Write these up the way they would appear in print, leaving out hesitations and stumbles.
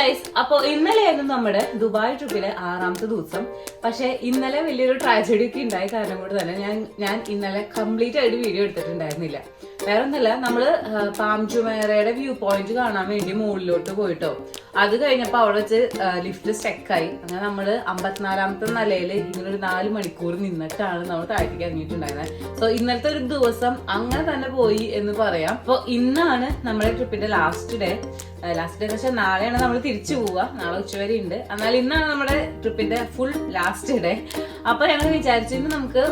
Guys, അപ്പൊ ഇന്നലെയായിരുന്നു നമ്മുടെ ദുബായ് ട്രിപ്പിലെ 6ാമത്തെ ദിവസം. പക്ഷെ ഇന്നലെ വലിയൊരു ട്രാജഡി ഒക്കെ ഉണ്ടായ കാരണം കൊണ്ട് തന്നെ ഞാൻ ഇന്നലെ കംപ്ലീറ്റ് ആയിട്ട് വീഡിയോ എടുത്തിട്ടുണ്ടായിരുന്നില്ല. വേറെ ഒന്നല്ല, നമ്മള് പാം ജുമേറയുടെ വ്യൂ പോയിന്റ് കാണാൻ വേണ്ടി മുകളിലോട്ട് പോയിട്ടോ. അത് കഴിഞ്ഞപ്പോ അവിടെ വെച്ച് ലിഫ്റ്റ് സ്റ്റെക്കായി. അങ്ങനെ നമ്മള് 54ാമത്തെ നിലയിൽ ഇങ്ങനെ ഒരു 4 മണിക്കൂർ നിന്നിട്ടാണ് നമ്മൾ താഴത്തേക്ക് ഇറങ്ങിയിട്ടുണ്ടായിരുന്നത്. സോ ഇന്നലത്തെ ഒരു ദിവസം അങ്ങനെ തന്നെ പോയി എന്ന് പറയാം. അപ്പൊ ഇന്നാണ് നമ്മുടെ ട്രിപ്പിന്റെ ലാസ്റ്റ് ഡേ എന്ന് വെച്ചാൽ നാളെയാണ് നമ്മൾ തിരിച്ചു പോവുക. നാളെ ഉച്ചവരെ ഉണ്ട്. എന്നാൽ ഇന്നാണ് നമ്മുടെ ട്രിപ്പിന്റെ ഫുൾ ലാസ്റ്റ് ഡേ. അപ്പൊ ഞങ്ങൾ വിചാരിച്ചിട്ട് നമുക്ക്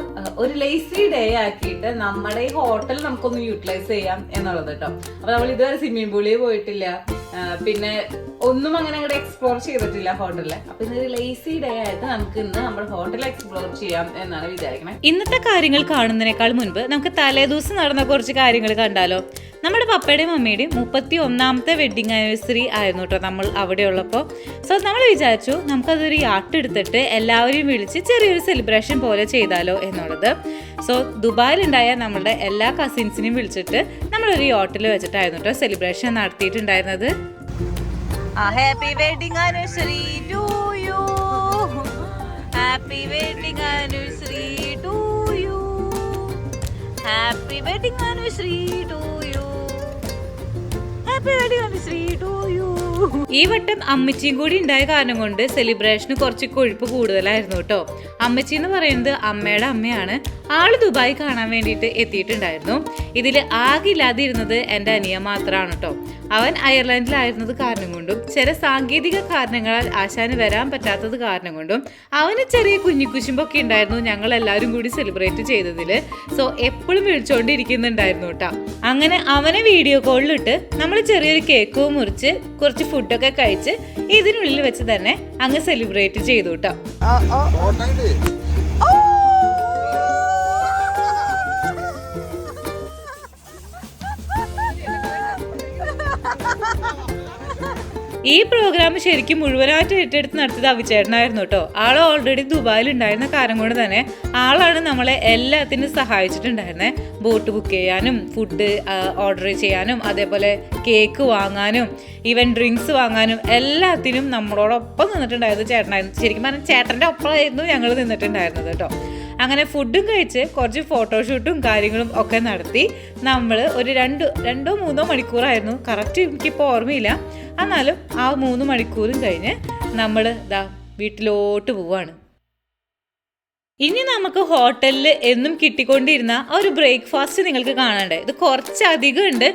ഒരു ലേസി ഡേ ആക്കിയിട്ട് നമ്മുടെ ഈ ഹോട്ടൽ നമുക്കൊന്ന് യൂട്ടിലൈസ് ചെയ്യാം എന്നുള്ളത് കേട്ടോ. അപ്പൊ നമ്മൾ ഇതുവരെ സ്വിമ്മിംഗ് പൂളിൽ പോയിട്ടില്ല, പിന്നെ ഒന്നും അങ്ങനെ അങ്ങോട്ട് എക്സ്പ്ലോർ ചെയ്തിട്ടില്ല ഹോട്ടലില്. അപ്പൊ ഇന്നൊരു ലേസി ഡേ ആയിട്ട് നമുക്ക് ഇന്ന് നമ്മുടെ ഹോട്ടൽ എക്സ്പ്ലോർ ചെയ്യാം എന്നാണ് വിചാരിക്കുന്നത്. ഇന്നത്തെ കാര്യങ്ങൾ കാണുന്നതിനേക്കാൾ മുൻപ് നമുക്ക് തലേദിവസം നടന്ന കുറച്ച് കാര്യങ്ങൾ കണ്ടാലോ. നമ്മുടെ പപ്പയുടെയും മമ്മിയുടെയും 31ാമത്തെ വെഡിങ് ആനിവേഴ്സറി ആയിരുന്നു കേട്ടോ നമ്മൾ അവിടെ ഉള്ളപ്പോൾ. സോ നമ്മൾ വിചാരിച്ചു നമുക്കതൊരു യാട്ട് എടുത്തിട്ട് എല്ലാവരെയും വിളിച്ച് ചെറിയൊരു സെലിബ്രേഷൻ പോലെ ചെയ്താലോ എന്നുള്ളത്. സോ ദുബായിലുണ്ടായ നമ്മളുടെ എല്ലാ കസിൻസിനെയും വിളിച്ചിട്ട് നമ്മളൊരു യാട്ടിൽ വെച്ചിട്ടായിരുന്നു കേട്ടോ സെലിബ്രേഷൻ നടത്തിയിട്ടുണ്ടായിരുന്നത്. Happy wedding anniversary to you, happy wedding anniversary to you, happy wedding anniversary to you, happy wedding anniversary to you. ഈ വട്ടം അമ്മച്ചിയും കൂടി ഉണ്ടായ കാരണം കൊണ്ട് സെലിബ്രേഷന് കുറച്ച് കൊഴുപ്പ് കൂടുതലായിരുന്നു കേട്ടോ. അമ്മച്ചി എന്ന് പറയുന്നത് അമ്മയുടെ അമ്മയാണ്. ആള് ദുബായ് കാണാൻ വേണ്ടിയിട്ട് എത്തിയിട്ടുണ്ടായിരുന്നു. ഇതിൽ ആകെ ഇല്ലാതിരുന്നത് എൻ്റെ അനിയ മാത്രമാണ് കേട്ടോ. അവൻ അയർലൻഡിലായിരുന്നത് കാരണം കൊണ്ടും ചില സാങ്കേതിക കാരണങ്ങളാൽ ആശാന് വരാൻ പറ്റാത്തത് കാരണം കൊണ്ടും അവന് ചെറിയ കുഞ്ഞിക്കുശുമ്പൊക്കെ ഉണ്ടായിരുന്നു ഞങ്ങൾ എല്ലാവരും കൂടി സെലിബ്രേറ്റ് ചെയ്തതിൽ. സോ എപ്പോഴും വിളിച്ചോണ്ടിരിക്കുന്നുണ്ടായിരുന്നു കേട്ടോ. അങ്ങനെ അവനെ വീഡിയോ കോളിലിട്ട് നമ്മൾ ചെറിയൊരു കേക്ക് മുറിച്ച് കുറച്ച് ഫുഡൊക്കെ കഴിച്ച് ഇതിനുള്ളിൽ വെച്ച് തന്നെ അങ്ങ് സെലിബ്രേറ്റ് ചെയ്തു കേട്ടോ. ഈ പ്രോഗ്രാം ശരിക്കും മുഴുവനായിട്ട് ഏറ്റെടുത്ത് നടത്തിയത് അവിച്ചേട്ടനായിരുന്നു കേട്ടോ. ആൾ ഓൾറെഡി ദുബായിൽ ഉണ്ടായിരുന്ന കാരണം കൊണ്ട് തന്നെ ആളാണ് നമ്മളെ എല്ലാത്തിനും സഹായിച്ചിട്ടുണ്ടായിരുന്നത്. ബോട്ട് ബുക്ക് ചെയ്യാനും ഫുഡ് ഓർഡർ ചെയ്യാനും അതേപോലെ കേക്ക് വാങ്ങാനും ഈവൻ ഡ്രിങ്ക്സ് വാങ്ങാനും എല്ലാത്തിനും നമ്മളോടൊപ്പം നിന്നിട്ടുണ്ടായിരുന്നത് ചേട്ടനായിരുന്നു. ശരിക്കും പറഞ്ഞാൽ ചേട്ടൻ്റെ ഒപ്പമായിരുന്നു ഞങ്ങൾ നിന്നിട്ടുണ്ടായിരുന്നത് കേട്ടോ. അങ്ങനെ ഫുഡും കഴിച്ച് കുറച്ച് ഫോട്ടോഷൂട്ടും കാര്യങ്ങളും ഒക്കെ നടത്തി നമ്മൾ ഒരു 2-3 മണിക്കൂറായിരുന്നു, കറക്റ്റ് എനിക്കിപ്പോൾ ഓർമ്മയില്ല. എന്നാലും ആ 3 മണിക്കൂറും കഴിഞ്ഞ് നമ്മൾ വീട്ടിലോട്ട് പോവാണ്. ഇനി നമുക്ക് ഹോട്ടലിൽ എന്നും കിട്ടിക്കൊണ്ടിരുന്ന ഒരു ബ്രേക്ക്ഫാസ്റ്റ് നിങ്ങൾക്ക് കാണണ്ടേ. ഇത് കുറച്ചധികം ഉണ്ട്.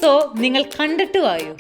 സോ നിങ്ങൾ കണ്ടിട്ട് വായു.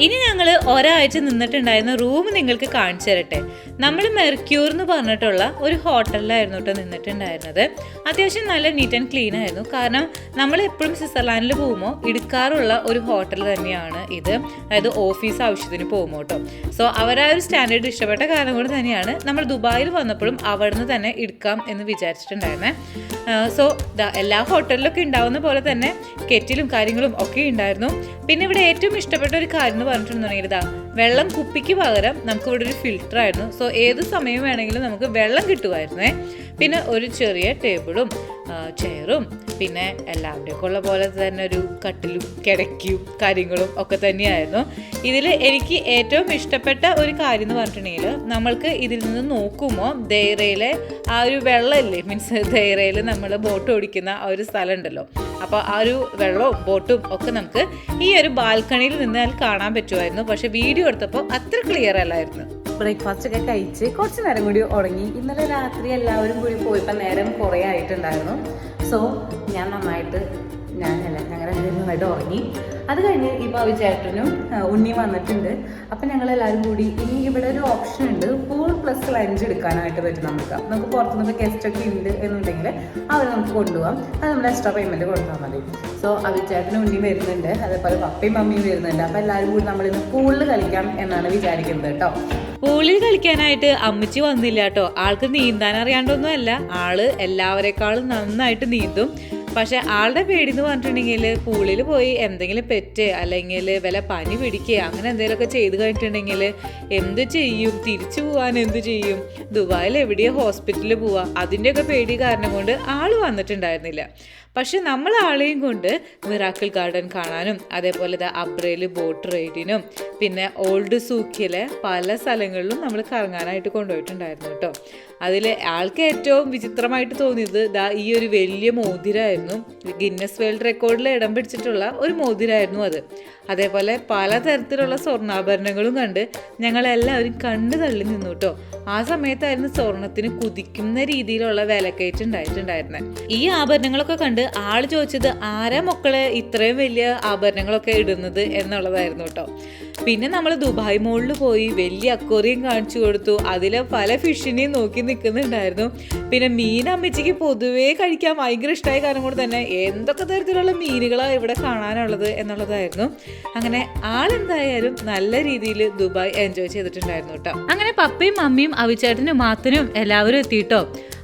ഇനി ഞങ്ങൾ ഒരാഴ്ച നിന്നിട്ടുണ്ടായിരുന്ന റൂം നിങ്ങൾക്ക് കാണിച്ചു തരട്ടെ. നമ്മൾ മെർക്യൂർ എന്ന് പറഞ്ഞിട്ടുള്ള ഒരു ഹോട്ടലിലായിരുന്നു കേട്ടോ നിന്നിട്ടുണ്ടായിരുന്നത്. അത്യാവശ്യം നല്ല നീറ്റ് ആൻഡ് ക്ലീൻ ആയിരുന്നു. കാരണം നമ്മൾ എപ്പോഴും സ്വിറ്റ്സർലാൻഡിൽ പോകുമ്പോൾ എടുക്കാറുള്ള ഒരു ഹോട്ടൽ തന്നെയാണ് ഇത്. അതായത് ഓഫീസ് ആവശ്യത്തിന് പോകുമ്പോൾ കേട്ടോ. സോ അവരാ ഒരു സ്റ്റാൻഡേർഡ് ഇഷ്ടപ്പെട്ട കാരണം കൊണ്ട് തന്നെയാണ് നമ്മൾ ദുബായിൽ വന്നപ്പോഴും അവിടെ നിന്ന് തന്നെ എടുക്കാം എന്ന് വിചാരിച്ചിട്ടുണ്ടായിരുന്നത്. സോ എല്ലാ ഹോട്ടലിലൊക്കെ ഉണ്ടാവുന്ന പോലെ തന്നെ കെറ്റിലും കാര്യങ്ങളും ഒക്കെ ഉണ്ടായിരുന്നു. പിന്നെ ഇവിടെ ഏറ്റവും ഇഷ്ടപ്പെട്ട ഒരു കാര്യം എന്ന് പറഞ്ഞിട്ടുണ്ടെങ്കിൽ വെള്ളം കുപ്പിക്ക് പകരം നമുക്ക് ഇവിടെ ഒരു ഫിൽറ്റർ ആയിരുന്നു. സോ ഏത് സമയം വേണമെങ്കിലും നമുക്ക് വെള്ളം കിട്ടുമായിരുന്നേ. പിന്നെ ഒരു ചെറിയ ടേബിളും ചെയറും പിന്നെ എല്ലാവരുടെയൊക്കെ ഉള്ള പോലെ തന്നെ ഒരു കട്ടിലും കിടക്കയും കാര്യങ്ങളും ഒക്കെ തന്നെയായിരുന്നു. ഇതിൽ എനിക്ക് ഏറ്റവും ഇഷ്ടപ്പെട്ട ഒരു കാര്യം എന്ന് പറഞ്ഞിട്ടുണ്ടെങ്കിൽ നമ്മൾക്ക് ഇതിൽ നിന്ന് നോക്കുമ്പോൾ ദൈറയിലെ ആ ഒരു വെള്ളമില്ലേ, മീൻസ് ദൈറയിൽ നമ്മൾ ബോട്ട് ഓടിക്കുന്ന ആ ഒരു സ്ഥലം ഉണ്ടല്ലോ. അപ്പോൾ ആ ഒരു വെള്ളവും ബോട്ടും ഒക്കെ നമുക്ക് ഈ ഒരു ബാൽക്കണിയിൽ നിന്നാൽ കാണാൻ പറ്റുമായിരുന്നു. പക്ഷെ വീഡിയോ എടുത്തപ്പോൾ അത്ര ക്ലിയർ അല്ലായിരുന്നു. ബ്രേക്ക്ഫാസ്റ്റ് ഒക്കെ കഴിച്ച് കുറച്ച് നേരം കൂടി ഉറങ്ങി. ഇന്നലെ രാത്രി എല്ലാവരും കൂടി പോയപ്പോൾ നേരം കുറേ ആയിട്ടുണ്ടായിരുന്നു. സോ ഞാൻ നന്നായിട്ട് ഞാനല്ല, ഞങ്ങൾ രണ്ടുപേരും നന്നായിട്ട് ഉറങ്ങി. അത് കഴിഞ്ഞ് ഇപ്പോൾ ചേട്ടനും ഉണ്ണി വന്നിട്ടുണ്ട്. അപ്പം ഞങ്ങളെല്ലാവരും കൂടി ഇനി ഇവിടെ ഒരു ഓപ്ഷൻ ഉണ്ട്, പൂൾ പ്ലസ് ലഞ്ച് എടുക്കാനായിട്ട് പറ്റും. നമുക്ക് പുറത്തുനിന്ന് ഗസ്റ്റൊക്കെ ഉണ്ട് എന്നുണ്ടെങ്കിൽ അവർ നമുക്ക് കൊണ്ടുപോകാം. അത് നമ്മൾ എക്സ്ട്രാ പേയ്മെൻറ്റ് കൊടുത്താൽ മതി. സോ ചേട്ടനും ഉണ്ണി വരുന്നുണ്ട്, അതേപോലെ പപ്പയും മമ്മിയും വരുന്നുണ്ട്. അപ്പോൾ എല്ലാവരും കൂടി നമ്മളിന്ന് പൂളിൽ കളിക്കാം എന്നാണ് വിചാരിക്കുന്നത് കേട്ടോ. പൂളിൽ കളിക്കാനായിട്ട് അമ്മച്ചി വന്നില്ല കേട്ടോ. ആൾക്ക് നീന്താൻ അറിയാണ്ടൊന്നുമല്ല, ആള് എല്ലാവരെക്കാളും നന്നായിട്ട് നീന്തും. പക്ഷെ ആളുടെ പേടി എന്ന് പറഞ്ഞിട്ടുണ്ടെങ്കിൽ പൂളിൽ പോയി എന്തെങ്കിലും പെറ്റ് അല്ലെങ്കിൽ വല്ല പനി പിടിക്കുക അങ്ങനെ എന്തെങ്കിലുമൊക്കെ ചെയ്ത് കഴിഞ്ഞിട്ടുണ്ടെങ്കിൽ എന്ത് ചെയ്യും, തിരിച്ചു പോകാൻ എന്ത് ചെയ്യും, ദുബായിൽ എവിടെയോ ഹോസ്പിറ്റലിൽ പോവുക, അതിൻ്റെയൊക്കെ പേടി കാരണം കൊണ്ട് ആൾ വന്നിട്ടുണ്ടായിരുന്നില്ല. പക്ഷെ നമ്മൾ ആളെയും കൊണ്ട് മിറാക്കിൾ ഗാർഡൻ കാണാനും അതേപോലെ അബ്രയിൽ ബോട്ട് റൈഡിനും പിന്നെ ഓൾഡ് സൂക്കിലെ പല സ്ഥലങ്ങളിലും നമ്മൾ കറങ്ങാനായിട്ട് കൊണ്ടുപോയിട്ടുണ്ടായിരുന്നു കേട്ടോ. അതിൽ ആൾക്ക് ഏറ്റവും വിചിത്രമായിട്ട് തോന്നിയത് ഈ ഒരു വലിയ മോതിരമായിരുന്നു. ഗിന്നസ് വേൾഡ് റെക്കോർഡിൽ ഇടം പിടിച്ചിട്ടുള്ള ഒരു മോതിരമായിരുന്നു അത്. അതേപോലെ പലതരത്തിലുള്ള സ്വർണ്ണാഭരണങ്ങളും കണ്ട് ഞങ്ങളെല്ലാവരും കണ്ടു തള്ളി നിന്നു കേട്ടോ. ആ സമയത്തായിരുന്നു സ്വർണത്തിന് കുതിക്കുന്ന രീതിയിലുള്ള വിലക്കയറ്റം ഉണ്ടായിട്ടുണ്ടായിരുന്നത്. ഈ ആഭരണങ്ങളൊക്കെ കണ്ട് ആള് ചോദിച്ചത് ആരാ മക്കളെ ഇത്രയും വലിയ ആഭരണങ്ങളൊക്കെ ഇടുന്നത് എന്നുള്ളതായിരുന്നു കേട്ടോ. പിന്നെ നമ്മൾ ദുബായ് മോളിൽ പോയി വലിയ അക്വേറിയം കാണിച്ചു കൊടുത്തു. അതിൽ പല ഫിഷിനെയും നോക്കി നിൽക്കുന്നുണ്ടായിരുന്നു. പിന്നെ മീൻ അമ്മച്ചിക്ക് പൊതുവേ കഴിക്കാൻ ഭയങ്കര ഇഷ്ടമായ കാരണം കൊണ്ട് തന്നെ എന്തൊക്കെ തരത്തിലുള്ള മീനുകളാണ് ഇവിടെ കാണാനുള്ളത് എന്നുള്ളതായിരുന്നു. അങ്ങനെ ആളെന്തായാലും നല്ല രീതിയിൽ ദുബായ് എൻജോയ് ചെയ്തിട്ടുണ്ടായിരുന്നു കേട്ടോ. അങ്ങനെ പപ്പയും മമ്മിയും അവിച്ചേട്ടനും മാത്തനും എല്ലാവരും എത്തിയിട്ടോ.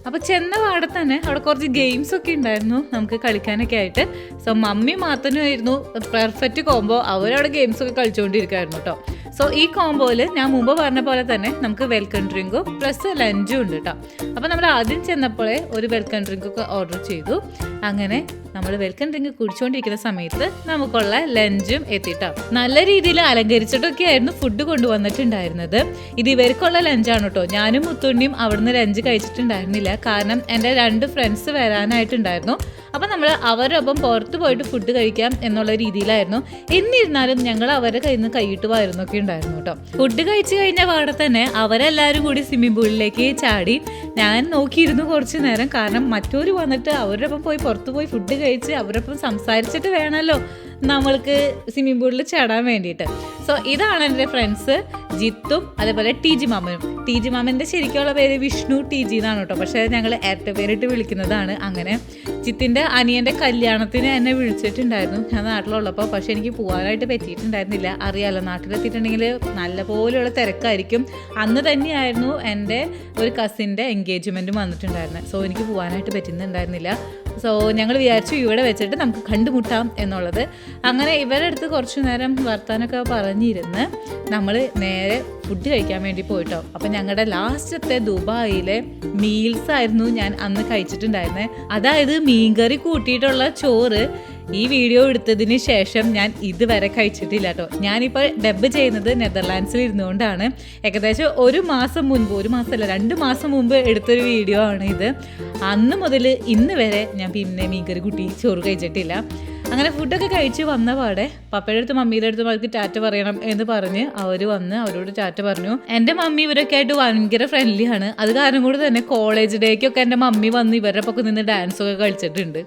അപ്പോൾ ചെന്ന പാടെ തന്നെ അവിടെ കുറച്ച് ഗെയിംസ് ഒക്കെ ഉണ്ടായിരുന്നു നമുക്ക് കളിക്കാനൊക്കെ ആയിട്ട്. സോ മമ്മി മാത്തനും ആയിരുന്നു പെർഫെക്റ്റ് കോംബോ. അവരവിടെ ഗെയിംസ് ഒക്കെ കളിച്ചുകൊണ്ടിരിക്കുകയായിരുന്നു കേട്ടോ. സോ ഈ കോംബോയിൽ ഞാൻ മുമ്പ് പറഞ്ഞ പോലെ തന്നെ നമുക്ക് വെൽക്കം ഡ്രിങ്കും പ്ലസ് ലഞ്ചും ഉണ്ട് കേട്ടോ. അപ്പോൾ നമ്മൾ ആദ്യം ചെന്നപ്പോഴേ ഒരു വെൽക്കം ഡ്രിങ്കൊക്കെ ഓർഡർ ചെയ്തു. അങ്ങനെ നമ്മൾ വെൽക്കം ഡ്രിങ്ക് കുടിച്ചുകൊണ്ടിരിക്കുന്ന സമയത്ത് നമുക്കുള്ള ലഞ്ചും എത്തിട്ടോ. നല്ല രീതിയിൽ അലങ്കരിച്ചിട്ടൊക്കെ ആയിരുന്നു ഫുഡ് കൊണ്ടുവന്നിട്ടുണ്ടായിരുന്നത്. ഇത് ഇവർക്കുള്ള ലഞ്ചാണ് കേട്ടോ. ഞാനും മുത്തുണ്ണിയും അവിടുന്ന് ലഞ്ച് കഴിച്ചിട്ടുണ്ടായിരുന്നില്ല, കാരണം എൻ്റെ 2 ഫ്രണ്ട്സ് വരാനായിട്ടുണ്ടായിരുന്നു. അപ്പം നമ്മൾ അവരൊപ്പം പുറത്ത് പോയിട്ട് ഫുഡ് കഴിക്കാം എന്നുള്ള രീതിയിലായിരുന്നു. എന്നിരുന്നാലും ഞങ്ങൾ അവരുടെ കയ്യിൽ നിന്ന് കൈയിട്ട് വരുന്നൊക്കെ ഉണ്ടായിരുന്നു കേട്ടോ. ഫുഡ് കഴിച്ചു കഴിഞ്ഞ പാടെ തന്നെ അവരെല്ലാവരും കൂടി സ്വിമ്മിംഗ് പൂളിലേക്ക് ചാടി. ഞാൻ നോക്കിയിരുന്നു കുറച്ച് നേരം, കാരണം മറ്റൊരു വന്നിട്ട് അവരുടെ ഒപ്പം പോയി പുറത്ത് പോയി ഫുഡ് കഴിച്ച് അവരൊപ്പം സംസാരിച്ചിട്ട് വേണമല്ലോ നമ്മൾക്ക് സ്വിമ്മിംഗ് പൂളിൽ ചാടാൻ വേണ്ടിയിട്ട്. സോ ഇതാണ് എൻ്റെ ഫ്രണ്ട്സ് ജിത്തും അതേപോലെ ടി ജി മാമനും. ടി ജി മാമൻ്റെ ശരിക്കുള്ള പേര് വിഷ്ണു ടി ജി എന്നാണ് കേട്ടോ, പക്ഷേ ഞങ്ങൾ ഇരട്ട പേരിട്ട് വിളിക്കുന്നതാണ്. അങ്ങനെ ജിത്തിൻ്റെ അനിയൻ്റെ കല്യാണത്തിന് എന്നെ വിളിച്ചിട്ടുണ്ടായിരുന്നു ഞാൻ നാട്ടിലുള്ളപ്പോൾ. പക്ഷേ എനിക്ക് പോകാനായിട്ട് പറ്റിയിട്ടുണ്ടായിരുന്നില്ല. അറിയാമല്ലോ, നാട്ടിലെത്തിയിട്ടുണ്ടെങ്കിൽ നല്ല പോലെയുള്ള തിരക്കായിരിക്കും. അന്ന് തന്നെയായിരുന്നു എൻ്റെ ഒരു കസിൻ്റെ എൻഗേജ്മെൻറ്റും വന്നിട്ടുണ്ടായിരുന്നത്. സോ എനിക്ക് പോകാനായിട്ട് പറ്റുന്നുണ്ടായിരുന്നില്ല. സോ ഞങ്ങൾ വിചാരിച്ചു ഇവിടെ വെച്ചിട്ട് നമുക്ക് കണ്ടുമുട്ടാം എന്നുള്ളത്. അങ്ങനെ ഇവരുടെ അടുത്ത് കുറച്ച് നേരം വർത്താനൊക്കെ പറഞ്ഞിരുന്ന് നമ്മൾ നേരെ ഫുഡ് കഴിക്കാൻ വേണ്ടി പോയിട്ടോ. അപ്പം ഞങ്ങളുടെ ലാസ്റ്റത്തെ ദുബായിലെ മീൽസ് ആയിരുന്നു ഞാൻ അന്ന് കഴിച്ചിട്ടുണ്ടായിരുന്നത്. അതായത് മീൻകറി കൂട്ടിയിട്ടുള്ള ചോറ് ഈ വീഡിയോ എടുത്തതിന് ശേഷം ഞാൻ ഇതുവരെ കഴിച്ചിട്ടില്ല കേട്ടോ. ഞാനിപ്പോൾ ഡബ് ചെയ്യുന്നത് നെതർലാൻഡ്സിൽ ഇരുന്നുകൊണ്ടാണ്. ഏകദേശം 1 മാസം മുൻപ്, 1 മാസമല്ല 2 മാസം മുമ്പ് എടുത്തൊരു വീഡിയോ ആണ് ഇത്. അന്ന് മുതൽ ഇന്ന് വരെ ഞാൻ പിന്നെ മീൻകറി കൂട്ടി ചോറ് കഴിച്ചിട്ടില്ല. അങ്ങനെ ഫുഡൊക്കെ കഴിച്ച് വന്ന പാടെ പപ്പയുടെ അടുത്ത് മമ്മിയുടെ അടുത്ത് അവർക്ക് ടാറ്റ പറയണം എന്ന് പറഞ്ഞ് അവർ വന്ന് അവരോട് ടാറ്റ പറഞ്ഞു. എൻ്റെ മമ്മി ഇവരൊക്കെ ആയിട്ട് ഭയങ്കര ഫ്രണ്ട്ലിയാണ്. അത് കാരണം കൂടി തന്നെ കോളേജ് ഡേക്കൊക്കെ എൻ്റെ മമ്മി വന്ന് ഇവരുടെ പൊക്കെ നിന്ന് ഡാൻസൊക്കെ കളിച്ചിട്ടുണ്ട്.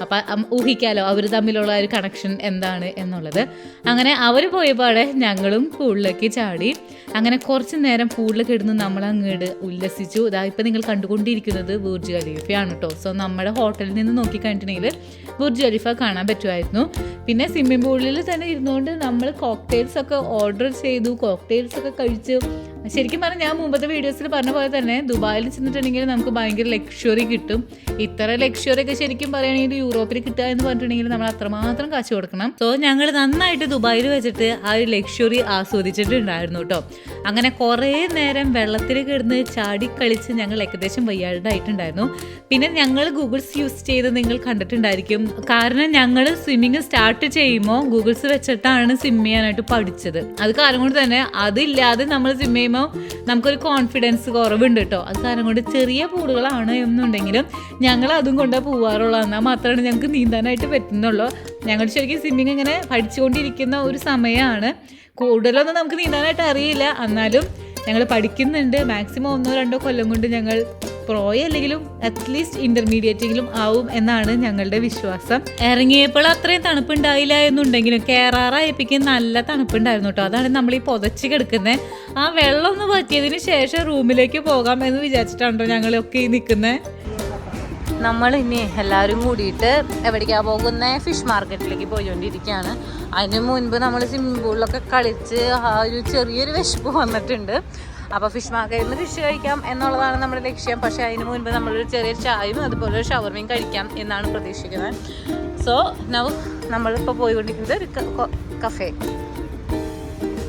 അപ്പം ഊഹിക്കാലോ അവർ തമ്മിലുള്ള ഒരു കണക്ഷൻ എന്താണ് എന്നുള്ളത്. അങ്ങനെ അവർ പോയപാടെ ഞങ്ങളും പൂളിലേക്ക് ചാടി. അങ്ങനെ കുറച്ച് നേരം പൂളിൽ കിടന്ന് നമ്മൾ അങ്ങോട്ട് ഉല്ലസിച്ചു. ഇപ്പം നിങ്ങൾ കണ്ടുകൊണ്ടിരിക്കുന്നത് ബുർജ് ഖലീഫയാണ് കേട്ടോ. സോ നമ്മുടെ ഹോട്ടലിൽ നിന്ന് നോക്കിക്കഴിഞ്ഞിട്ടുണ്ടെങ്കിൽ ബുർജ് ഖലീഫ കാണാൻ പറ്റുമായിരുന്നു. പിന്നെ സ്വിമ്മിംഗ് പൂളിൽ തന്നെ ഇരുന്നുകൊണ്ട് നമ്മൾ കോക്ടെയിൽസ് ഒക്കെ ഓർഡർ ചെയ്തു, കോക്ടെയിൽസ് ഒക്കെ കഴിച്ചു. ശരിക്കും പറഞ്ഞാൽ ഞാൻ മുമ്പത്തെ വീഡിയോസിൽ പറഞ്ഞ പോലെ തന്നെ ദുബായിൽ ചെന്നിട്ടുണ്ടെങ്കിൽ നമുക്ക് ഭയങ്കര ലക്ഷറി കിട്ടും. ഇത്ര ലക്ഷറി ഒക്കെ ശരിക്കും പറയുകയാണെങ്കിൽ യൂറോപ്പിൽ കിട്ടുക എന്ന് പറഞ്ഞിട്ടുണ്ടെങ്കിൽ നമ്മൾ അത്രമാത്രം കാശ് കൊടുക്കണം. സോ ഞങ്ങൾ നന്നായിട്ട് ദുബായിൽ വെച്ചിട്ട് ആ ഒരു ലക്ഷറി ആസ്വദിച്ചിട്ടുണ്ടായിരുന്നു കേട്ടോ. അങ്ങനെ കുറേ നേരം വെള്ളത്തിൽ കിടന്ന് ചാടിക്കളിച്ച് ഞങ്ങൾ ഏകദേശം വയ്യാണ്ടായിട്ടുണ്ടായിരുന്നു. പിന്നെ ഞങ്ങൾ ഗൂഗിൾസ് യൂസ് ചെയ്ത് നിങ്ങൾ കണ്ടിട്ടുണ്ടായിരിക്കും. കാരണം ഞങ്ങൾ സ്വിമ്മിങ് സ്റ്റാർട്ട് ചെയ്യുമ്പോൾ ഗൂഗിൾസ് വെച്ചിട്ടാണ് സ്വിം ചെയ്യാനായിട്ട് പഠിച്ചത്. അത് കാരണം കൊണ്ട് തന്നെ അതില്ലാതെ നമ്മൾ സ്വിം ചെയ്യുമ്പോൾ നമുക്കൊരു കോൺഫിഡൻസ് കുറവുണ്ട് കേട്ടോ. അത് കാരണം കൊണ്ട് ചെറിയ പൂളുകളാണ് എന്നുണ്ടെങ്കിലും ഞങ്ങൾ അതും കൊണ്ടാണ് പോവാറുള്ളത്. എന്നാൽ മാത്രമാണ് ഞങ്ങൾക്ക് നീന്താനായിട്ട് പറ്റുന്നുള്ളൂ. ഞങ്ങൾ ശരിക്കും സ്വിമ്മിങ് ഇങ്ങനെ പഠിച്ചുകൊണ്ടിരിക്കുന്ന ഒരു സമയമാണ്. കൂടുതലൊന്നും നമുക്ക് നീന്താനായിട്ട് അറിയില്ല, എന്നാലും ഞങ്ങൾ പഠിക്കുന്നുണ്ട്. മാക്സിമം 1-2 കൊല്ലം കൊണ്ട് ഞങ്ങൾ പ്രോയ അല്ലെങ്കിലും അറ്റ്ലീസ്റ്റ് ഇന്റർമീഡിയറ്റെങ്കിലും ആവും എന്നാണ് ഞങ്ങളുടെ വിശ്വാസം. ഇറങ്ങിയപ്പോൾ അത്രയും തണുപ്പുണ്ടായില്ല എന്നുണ്ടെങ്കിലും കേറാറായപ്പിക്കും നല്ല തണുപ്പുണ്ടായിരുന്നു കേട്ടോ. അതാണ് നമ്മൾ ഈ പുതച്ച് കിടക്കുന്നത്. ആ വെള്ളം ഒന്ന് പറ്റിയതിന് ശേഷം റൂമിലേക്ക് പോകാം എന്ന് വിചാരിച്ചിട്ടാണോ ഞങ്ങളൊക്കെ ഈ നിൽക്കുന്നത്. നമ്മൾ ഇനി എല്ലാവരും കൂടിയിട്ട് എവിടേക്കാണ് പോകുന്നത്? ഫിഷ് മാർക്കറ്റിലേക്ക് പോയിക്കൊണ്ടിരിക്കുകയാണ്. അതിന് മുൻപ് നമ്മൾ സ്വിമ്മിംഗ് പൂളിലൊക്കെ കളിച്ച് ആ ഒരു ചെറിയൊരു വിശപ്പ് വന്നിട്ടുണ്ട്. അപ്പോൾ ഫിഷ് മാർക്കറ്റിൽ നിന്ന് ഫിഷ് കഴിക്കാം എന്നുള്ളതാണ് നമ്മുടെ ലക്ഷ്യം. പക്ഷേ അതിന് മുൻപ് നമ്മളൊരു ചെറിയ ചായയും അതുപോലെ ഒരു ഷവർമയും കഴിക്കാം എന്നാണ് പ്രതീക്ഷിക്കുന്നത്. സോ നമ്മളിപ്പോൾ പോയിക്കൊണ്ടിരിക്കുന്നത് ഒരു കഫേ.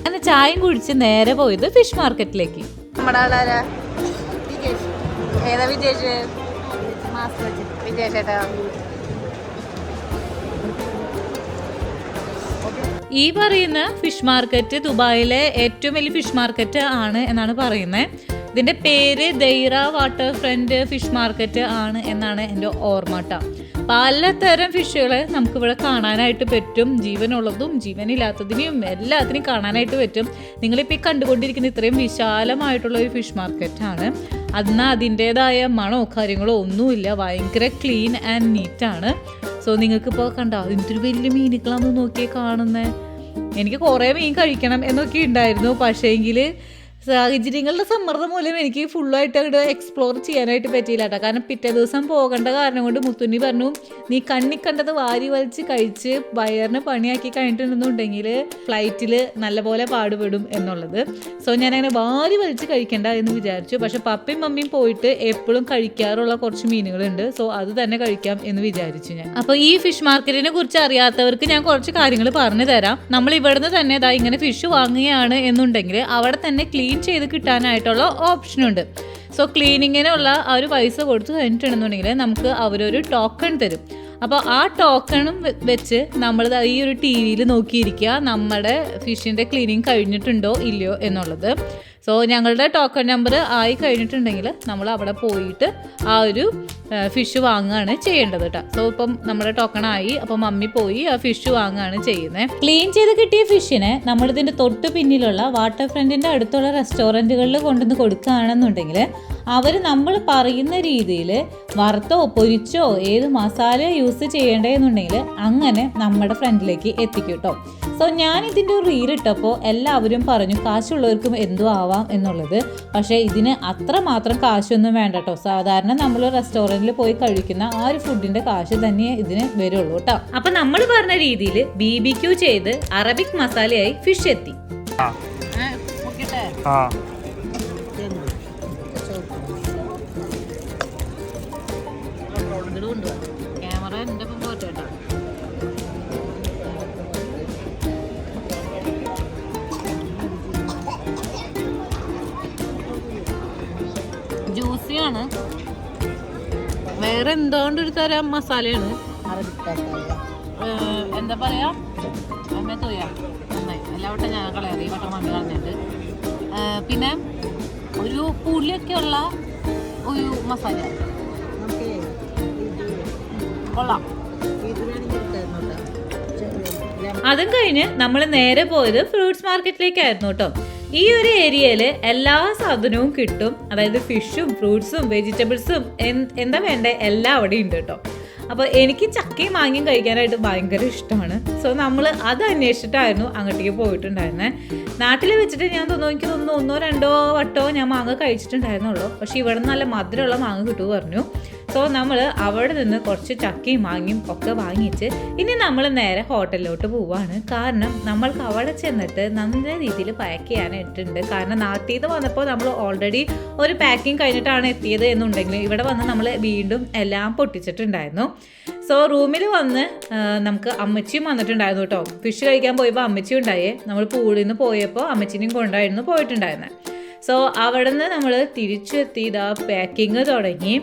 അങ്ങനെ ചായയും കുടിച്ച് നേരെ പോയത് ഫിഷ് മാർക്കറ്റിലേക്ക്. നമ്മുടെ ആളാരാ? ഏതാ വിജേഷ്? വിജേഷേട്ടാ. ഈ പറയുന്ന ഫിഷ് മാർക്കറ്റ് ദുബായിലെ ഏറ്റവും വലിയ ഫിഷ് മാർക്കറ്റ് ആണ് എന്നാണ് പറയുന്നത്. ഇതിൻ്റെ പേര് Deira water front fish market ആണ് എന്നാണ് എൻ്റെ ഓർമ്മ കേട്ടോ. പലതരം ഫിഷുകളെ നമുക്കിവിടെ കാണാനായിട്ട് പറ്റും. ജീവനുള്ളതും ജീവനില്ലാത്തതിനെയും എല്ലാത്തിനെയും കാണാനായിട്ട് പറ്റും. നിങ്ങളിപ്പോൾ ഈ കണ്ടുകൊണ്ടിരിക്കുന്ന ഇത്രയും വിശാലമായിട്ടുള്ള ഒരു ഫിഷ് മാർക്കറ്റാണ്. എന്നാൽ അതിൻ്റേതായ മണമോ കാര്യങ്ങളോ ഒന്നുമില്ല. ഭയങ്കര ക്ലീൻ ആൻഡ് നീറ്റാണ്. സോ നിങ്ങൾക്കിപ്പോൾ കണ്ടോ എന്തൊരു വലിയ മീനുകളാണെന്ന് നോക്കിയേ കാണുന്നത്. എനിക്ക് കുറേ മീൻ കഴിക്കണം എന്നൊക്കെ ഉണ്ടായിരുന്നു. പക്ഷേ എങ്കിൽ സാഹചര്യങ്ങളുടെ സമ്മർദ്ദം മൂലം എനിക്ക് ഫുള്ളായിട്ട് അങ്ങോട്ട് എക്സ്പ്ലോർ ചെയ്യാനായിട്ട് പറ്റിയില്ല കേട്ടോ. കാരണം പിറ്റേ ദിവസം പോകേണ്ട കാരണം കൊണ്ട് മുത്തുണ്ണി പറഞ്ഞു, നീ കണ്ടത് വാരി വലിച്ച് കഴിച്ച് വയറിന് പണിയാക്കി കഴിഞ്ഞിട്ടുണ്ടെന്നുണ്ടെങ്കിൽ ഫ്ലൈറ്റിൽ നല്ലപോലെ പാടുപെടും എന്നുള്ളത്. സോ ഞാനങ്ങനെ വാരി വലിച്ച് കഴിക്കണ്ട എന്ന് വിചാരിച്ചു. പക്ഷെ പപ്പയും മമ്മിയും പോയിട്ട് എപ്പോഴും കഴിക്കാറുള്ള കുറച്ച് മീനുകളുണ്ട്. സോ അത് തന്നെ കഴിക്കാം എന്ന് വിചാരിച്ചു ഞാൻ. അപ്പോൾ ഈ ഫിഷ് മാർക്കറ്റിനെ കുറിച്ച് അറിയാത്തവർക്ക് ഞാൻ കുറച്ച് കാര്യങ്ങൾ പറഞ്ഞു തരാം. നമ്മൾ ഇവിടുന്ന് തന്നെ ഇങ്ങനെ ഫിഷ് വാങ്ങുകയാണ് എന്നുണ്ടെങ്കിൽ അവിടെ തന്നെ ക്ലീൻ ചെയ്ത് കിട്ടാനായിട്ടുള്ള ഓപ്ഷനുണ്ട്. സോ ക്ലീനിങ്ങിനുള്ള ആ ഒരു പൈസ കൊടുത്ത് കഴിഞ്ഞിട്ടുണ്ടെന്നുണ്ടെങ്കിൽ നമുക്ക് അവരൊരു ടോക്കൺ തരും. അപ്പോൾ ആ ടോക്കണും വെച്ച് നമ്മൾ ഈ ഒരു ടി വിയിൽ നോക്കിയിരിക്കുക നമ്മുടെ ഫിഷിൻ്റെ ക്ലീനിങ് കഴിഞ്ഞിട്ടുണ്ടോ ഇല്ലയോ എന്നുള്ളത്. സോ ഞങ്ങളുടെ ടോക്കൺ നമ്പർ ആയി കഴിഞ്ഞിട്ടുണ്ടെങ്കിൽ നമ്മൾ അവിടെ പോയിട്ട് ആ ഒരു ഫിഷ് വാങ്ങുകയാണ് ചെയ്യേണ്ടത് കേട്ടോ. സോ ഇപ്പം നമ്മുടെ ടോക്കൺ ആയി. അപ്പം മമ്മി പോയി ആ ഫിഷ് വാങ്ങുകയാണ് ചെയ്യുന്നത്. ക്ലീൻ ചെയ്ത് കിട്ടിയ ഫിഷിനെ നമ്മളിതിൻ്റെ തൊട്ട് പിന്നിലുള്ള വാട്ടർ ഫ്രണ്ടിൻ്റെ അടുത്തുള്ള റെസ്റ്റോറൻറ്റുകളിൽ കൊണ്ടുവന്ന് കൊടുക്കുകയാണെന്നുണ്ടെങ്കിൽ അവർ നമ്മൾ പറയുന്ന രീതിയിൽ വറുത്തോ പൊരിച്ചോ ഏത് മസാല യൂസ് ചെയ്യേണ്ടതെന്നുണ്ടെങ്കിൽ അങ്ങനെ നമ്മുടെ ഫ്രണ്ടിലേക്ക് എത്തിക്കും കേട്ടോ. സോ ഞാൻ ഇതിൻ്റെ ഒരു റീൽ ഇട്ടപ്പോൾ എല്ലാവരും പറഞ്ഞു കാശുള്ളവർക്കും എന്തോ ആവാം എന്നുള്ളത്. പക്ഷേ ഇതിന് അത്രമാത്രം കാശൊന്നും വേണ്ട കേട്ടോ. സാധാരണ നമ്മൾ റെസ്റ്റോറൻറ്റിൽ പോയി കഴിക്കുന്ന ആ ഒരു ഫുഡിൻ്റെ കാശ് തന്നെ ഇതിന് വരുള്ളൂ കേട്ടോ. അപ്പം നമ്മൾ പറഞ്ഞ രീതിയിൽ BBQ ചെയ്ത് അറബിക് മസാലയായി ഫിഷ് എത്തി. ക്യാമറ എൻ്റെ ഒപ്പം പോറ്റേട്ടോ. ജ്യൂസിയാണ്. വേറെ എന്തോണ്ടൊരു തരം മസാലയാണ്. എന്താ പറയാ തോയാ നന്നായി എല്ലാ വട്ടം ഞാൻ കളയാറ്. ഈ വട്ടം മമ്മി കളഞ്ഞിട്ട്. പിന്നെ ഒരു പുളിയൊക്കെ ഉള്ള ഒരു മസാല കൊള്ളാം. അതും കഴിഞ്ഞ് നമ്മൾ നേരെ പോയത് ഫ്രൂട്ട്സ് മാർക്കറ്റിലേക്കായിരുന്നു കേട്ടോ. ഈ ഒരു ഏരിയയിൽ എല്ലാ സാധനവും കിട്ടും. അതായത് ഫിഷും ഫ്രൂട്ട്സും വെജിറ്റബിൾസും എന്താ വേണ്ടേ എല്ലാം അവിടെ ഉണ്ട് കേട്ടോ. അപ്പോൾ എനിക്ക് ചക്കയും മാങ്ങയും കഴിക്കാനായിട്ട് ഭയങ്കര ഇഷ്ടമാണ്. സോ നമ്മൾ അത് അന്വേഷിച്ചിട്ടായിരുന്നു അങ്ങോട്ടേക്ക് പോയിട്ടുണ്ടായിരുന്നത്. നാട്ടിൽ വെച്ചിട്ട് ഞാൻ എനിക്ക് തോന്നുന്നു 1-2 വട്ടമോ ഞാൻ മാങ്ങ കഴിച്ചിട്ടുണ്ടായിരുന്നുള്ളൂ. പക്ഷേ ഇവിടെ നല്ല മധുരമുള്ള മാങ്ങ കിട്ടുമെന്ന് പറഞ്ഞു. സോ നമ്മൾ അവിടെ നിന്ന് കുറച്ച് ചക്കയും മാങ്ങയും ഒക്കെ വാങ്ങിച്ച് ഇനി നമ്മൾ നേരെ ഹോട്ടലിലോട്ട് പോവാണ്. കാരണം നമ്മൾക്ക് അവിടെ ചെന്നിട്ട് നല്ല രീതിയിൽ പാക്ക് ചെയ്യാനായിട്ടുണ്ട്. കാരണം നാട്ടിൽ നിന്ന് വന്നപ്പോൾ നമ്മൾ ഓൾറെഡി ഒരു പാക്കിങ് കഴിഞ്ഞിട്ടാണ് എത്തിയത് എന്നുണ്ടെങ്കിൽ ഇവിടെ വന്ന് നമ്മൾ വീണ്ടും എല്ലാം പൊട്ടിച്ചിട്ടുണ്ടായിരുന്നു. സോ റൂമിൽ വന്ന് നമുക്ക് അമ്മച്ചിയും വന്നിട്ടുണ്ടായിരുന്നു കേട്ടോ. ഫിഷ് കഴിക്കാൻ പോയപ്പോൾ അമ്മച്ചി ഉണ്ടായേ. നമ്മൾ പൂളിൽ നിന്ന് പോയപ്പോൾ അമ്മച്ചിനെയും കൊണ്ടായിരുന്നു പോയിട്ടുണ്ടായിരുന്നത്. സോ അവിടെ നിന്ന് നമ്മൾ തിരിച്ചെത്തി പാക്കിങ് തുടങ്ങി.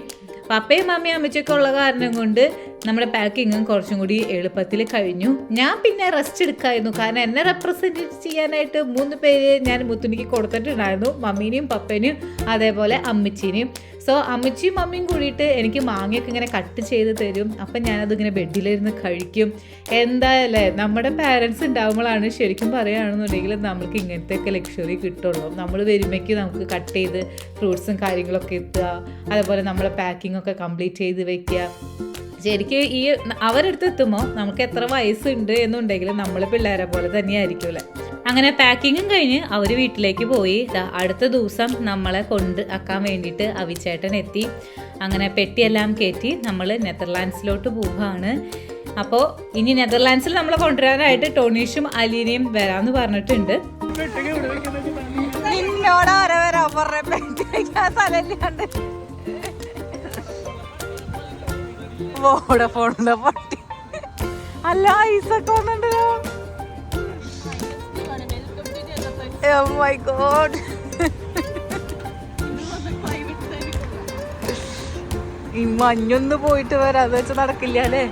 പപ്പയും മമ്മിയും അമ്മച്ചൊക്കെ ഉള്ള കാരണം കൊണ്ട് നമ്മുടെ പാക്കിങ്ങും കുറച്ചും കൂടി എളുപ്പത്തിൽ കഴിഞ്ഞു. ഞാൻ പിന്നെ റെസ്റ്റ് എടുക്കായിരുന്നു, കാരണം എന്നെ റെപ്രസെൻറ്റ് ചെയ്യാനായിട്ട് 3 പേര് ഞാൻ മുത്തുനിക്ക് കൊടുത്തിട്ടുണ്ടായിരുന്നു, മമ്മീനെയും പപ്പേനെയും അതേപോലെ അമ്മച്ചീനെയും. സോ അമ്മച്ചിയും മമ്മിയും കൂടിയിട്ട് എനിക്ക് മാങ്ങയൊക്കെ ഇങ്ങനെ കട്ട് ചെയ്ത് തരും. അപ്പം ഞാനതിങ്ങനെ ബെഡിലിരുന്ന് കഴിക്കും. എന്തായാലേ നമ്മുടെ പാരൻസ് ഉണ്ടാകുമ്പോഴാണ് ശരിക്കും പറയുകയാണെന്നുണ്ടെങ്കിൽ നമ്മൾക്ക് ഇങ്ങനത്തെയൊക്കെ ലക്ഷറി കിട്ടുള്ളൂ. നമ്മൾ വരുമ്പോഴേക്ക് നമുക്ക് കട്ട് ചെയ്ത് ഫ്രൂട്ട്സും കാര്യങ്ങളൊക്കെ എത്തുക, അതേപോലെ നമ്മളെ പാക്കിംഗ് ഒക്കെ കംപ്ലീറ്റ് ചെയ്ത് വെക്കുക. ശരിക്കും ഈ അവരെടുത്ത് എത്തുമ്പോൾ നമുക്ക് എത്ര വയസ്സുണ്ട് എന്നുണ്ടെങ്കിലും നമ്മൾ പിള്ളേരെ പോലെ തന്നെയായിരിക്കുമല്ലേ. അങ്ങനെ പാക്കിങ്ങും കഴിഞ്ഞ് അവർ വീട്ടിലേക്ക് പോയി. അടുത്ത ദിവസം നമ്മളെ കൊണ്ട് ആക്കാൻ വേണ്ടിയിട്ട് അവിച്ചേട്ടൻ എത്തി. അങ്ങനെ പെട്ടിയെല്ലാം കയറ്റി നമ്മൾ നെതർലാൻഡ്സിലോട്ട് പോവുകയാണ്. അപ്പോൾ ഇനി നെതർലാൻഡ്സിൽ നമ്മളെ കൊണ്ടുവരാനായിട്ട് ടോണീഷും അലീനയും വരാമെന്ന് പറഞ്ഞിട്ടുണ്ട്. വോഡഫോണിന്റെ പട്ടി അല്ല ഐസൊക്കെ വന്നിട്ടുണ്ടല്ലോ. Oh my God. ഈ മഞ്ഞൊന്ന് പോയിട്ട് വരാം, അത് വെച്ച് നടക്കില്ല അല്ലേ.